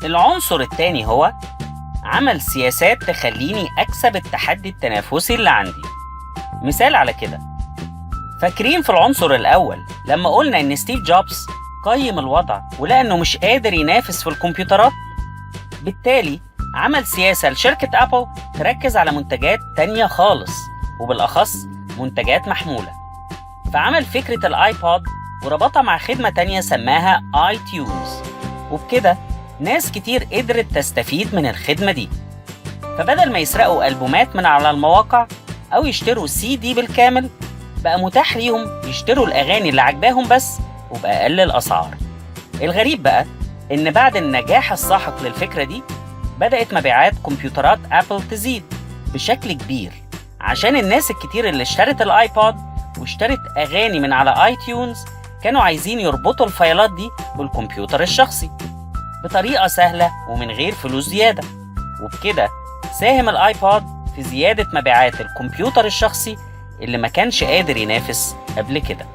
العنصر التاني هو عمل سياسات تخليني أكسب التحدي التنافسي اللي عندي. مثال على كده، فاكرين في العنصر الأول لما قلنا إن ستيف جوبز قيم الوضع ولقى إنه مش قادر ينافس في الكمبيوترات؟ بالتالي عمل سياسة لشركة أبل تركز على منتجات تانية خالص، وبالأخص منتجات محمولة. فعمل فكرة الآيبود وربطها مع خدمة تانية سماها آي تيونز، وبكده ناس كتير قدرت تستفيد من الخدمة دي. فبدل ما يسرقوا ألبومات من على المواقع أو يشتروا سي دي بالكامل، بقى متاح ليهم يشتروا الأغاني اللي عجباهم بس وبأقل الأسعار. الغريب بقى إن بعد النجاح الساحق للفكرة دي بدأت مبيعات كمبيوترات أبل تزيد بشكل كبير، عشان الناس الكتير اللي اشترت الآيبود واشترت أغاني من على آي تيونز كانوا عايزين يربطوا الفايلات دي بالكمبيوتر الشخصي بطريقة سهلة ومن غير فلوس زيادة. وبكده ساهم الآيبود في زيادة مبيعات الكمبيوتر الشخصي اللي ما كانش قادر ينافس قبل كده.